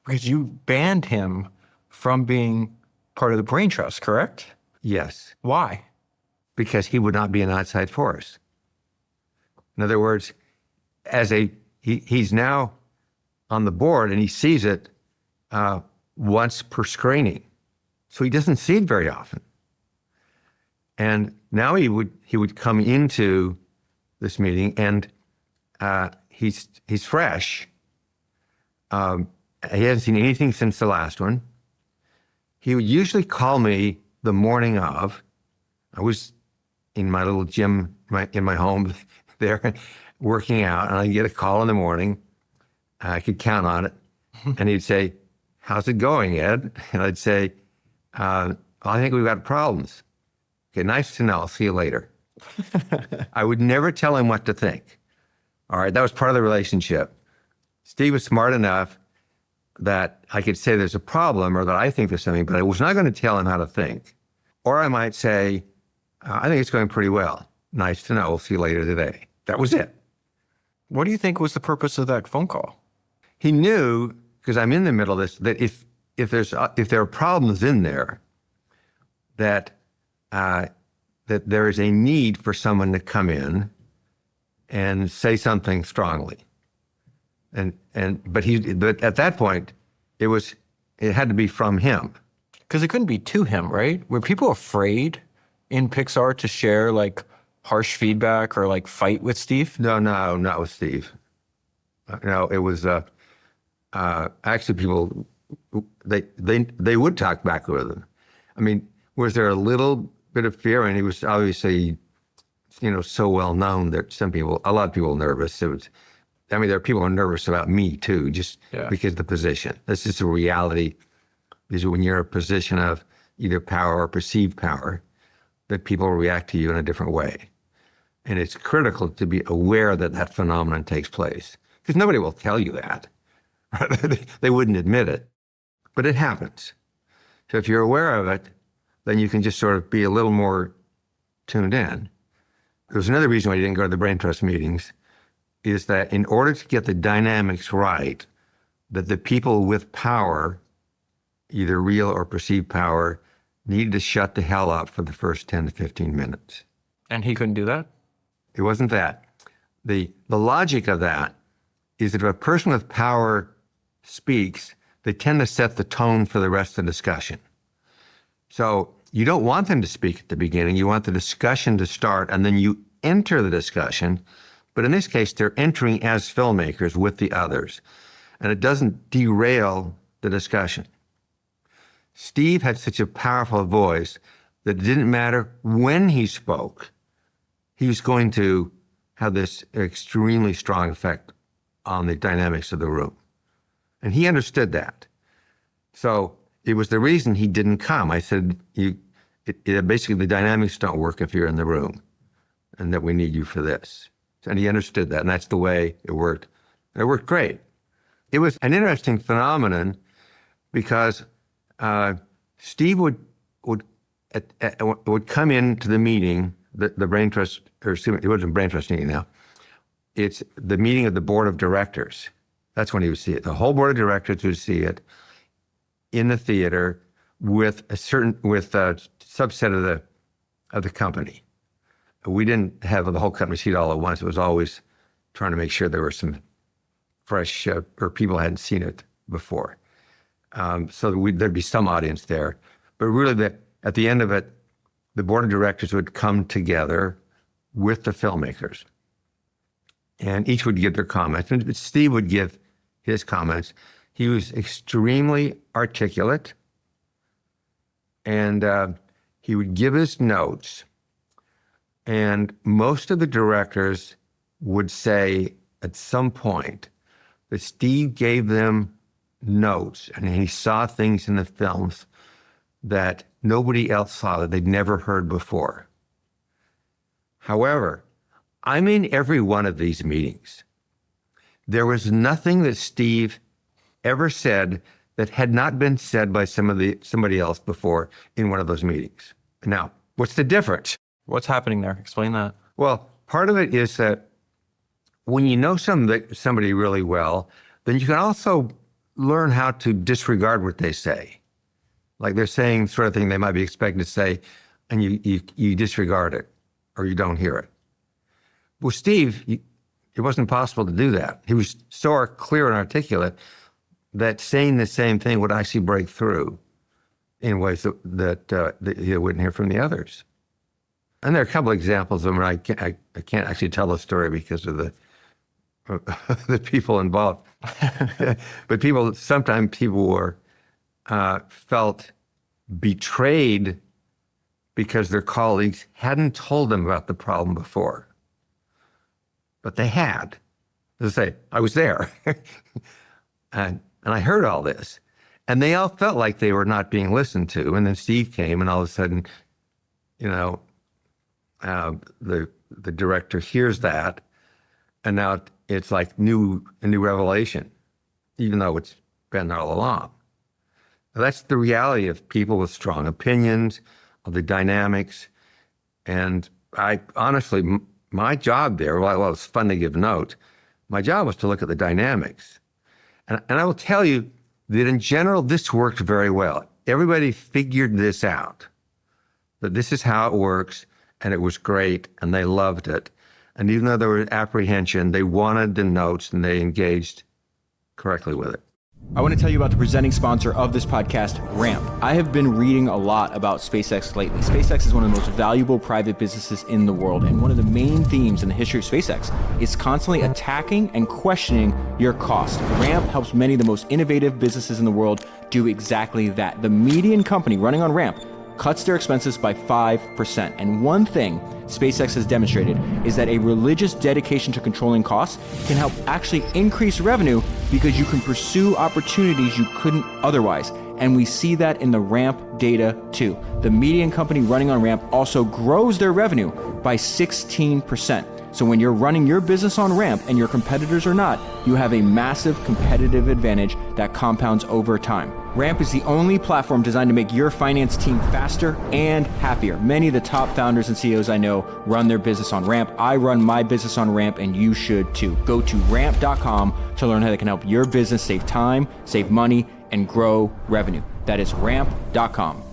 Because you banned him from being part of the Braintrust, correct? Yes, Why? because he would not be an outside force. In other words, he's now on the board and he sees it once per screening. So he doesn't see it very often. And now he would come into this meeting and he's fresh. He hasn't seen anything since the last one. He would usually call me the morning of. I was in my little gym in my home there working out, and I'd get a call in the morning. I could count on it. And he'd say, "How's it going, Ed?" And I'd say, "I think we've got problems." "Okay, nice to know. I'll see you later." I would never tell him what to think. All right, that was part of the relationship. Steve was smart enough that I could say there's a problem or that I think there's something, but I was not going to tell him how to think. Or I might say, "I think it's going pretty well. Nice to know. We'll see you later today." That was it. What do you think was the purpose of that phone call? He knew, because I'm in the middle of this, that if there are problems in there, that there is a need for someone to come in and say something strongly. But at that point, it had to be from him. Because it couldn't be to him, right? Were people afraid in Pixar to share like harsh feedback or like fight with Steve? No, not with Steve. No, it was actually people. They would talk back with him. I mean, was there a little bit of fear? And he was obviously, so well known that a lot of people were nervous. There are people who are nervous about me too, just because of the position. That's just a reality. Is when you're in a position of either power or perceived power, that people react to you in a different way. And it's critical to be aware that that phenomenon takes place, because nobody will tell you that. They wouldn't admit it, but it happens. So if you're aware of it, then you can just sort of be a little more tuned in. There's another reason why you didn't go to the Braintrust meetings, is that in order to get the dynamics right, that the people with power, either real or perceived power, needed to shut the hell up for the first 10 to 15 minutes. And he couldn't do that? It wasn't that. The logic of that is that if a person with power speaks, they tend to set the tone for the rest of the discussion. So you don't want them to speak at the beginning. You want the discussion to start, and then you enter the discussion. But in this case, they're entering as filmmakers with the others, and it doesn't derail the discussion. Steve had such a powerful voice that it didn't matter when he spoke, he was going to have this extremely strong effect on the dynamics of the room. And he understood that. So it was the reason he didn't come. I said, basically the dynamics don't work if you're in the room, and that we need you for this. And he understood that, and that's the way it worked. And it worked great. It was an interesting phenomenon because Steve would come into the meeting, the Braintrust, or excuse me, it wasn't Braintrust meeting now. It's the meeting of the board of directors. That's when he would see it. The whole board of directors would see it in the theater with a subset of the company. We didn't have the whole company see it all at once. It was always trying to make sure there were some fresh or people hadn't seen it before. So there'd be some audience there. But really, at the end of it, the board of directors would come together with the filmmakers. And each would give their comments. And Steve would give his comments. He was extremely articulate. And he would give his notes. And most of the directors would say at some point that Steve gave them notes, and he saw things in the films that nobody else saw, that they'd never heard before. However, I'm in every one of these meetings. There was nothing that Steve ever said that had not been said by somebody else before in one of those meetings. Now, what's the difference? What's happening there? Explain that. Well, part of it is that when you know somebody really well, then you can also learn how to disregard what they say. Like they're saying sort of thing they might be expected to say, and you disregard it or you don't hear it. With Steve, it wasn't possible to do that. He was so clear and articulate that saying the same thing would actually break through in ways that you wouldn't hear from the others. And there are a couple of examples of them. I can't actually tell the story because of the people involved. But sometimes people were felt betrayed because their colleagues hadn't told them about the problem before. But they had. As I say, I was there. and I heard all this. And they all felt like they were not being listened to. And then Steve came, and all of a sudden, the director hears that, and now it's like a new revelation, even though it's been there all along. That's the reality of people with strong opinions, of the dynamics. And I honestly, my job there, while it was fun to give notes, my job was to look at the dynamics. And I will tell you that in general, this worked very well. Everybody figured this out, that this is how it works, and it was great, and they loved it. And even though there was apprehension, they wanted the notes, and they engaged correctly with it. I want to tell you about the presenting sponsor of this podcast, Ramp. I have been reading a lot about SpaceX lately. SpaceX is one of the most valuable private businesses in the world, and one of the main themes in the history of SpaceX is constantly attacking and questioning your cost. Ramp helps many of the most innovative businesses in the world do exactly that. The median company running on Ramp cuts their expenses by 5%. And one thing SpaceX has demonstrated is that a religious dedication to controlling costs can help actually increase revenue because you can pursue opportunities you couldn't otherwise. And we see that in the Ramp data too. The median company running on Ramp also grows their revenue by 16%. So when you're running your business on Ramp and your competitors are not, you have a massive competitive advantage that compounds over time. Ramp is the only platform designed to make your finance team faster and happier. Many of the top founders and CEOs I know run their business on Ramp. I run my business on Ramp, and you should too. Go to ramp.com to learn how they can help your business save time, save money, and grow revenue. That is ramp.com.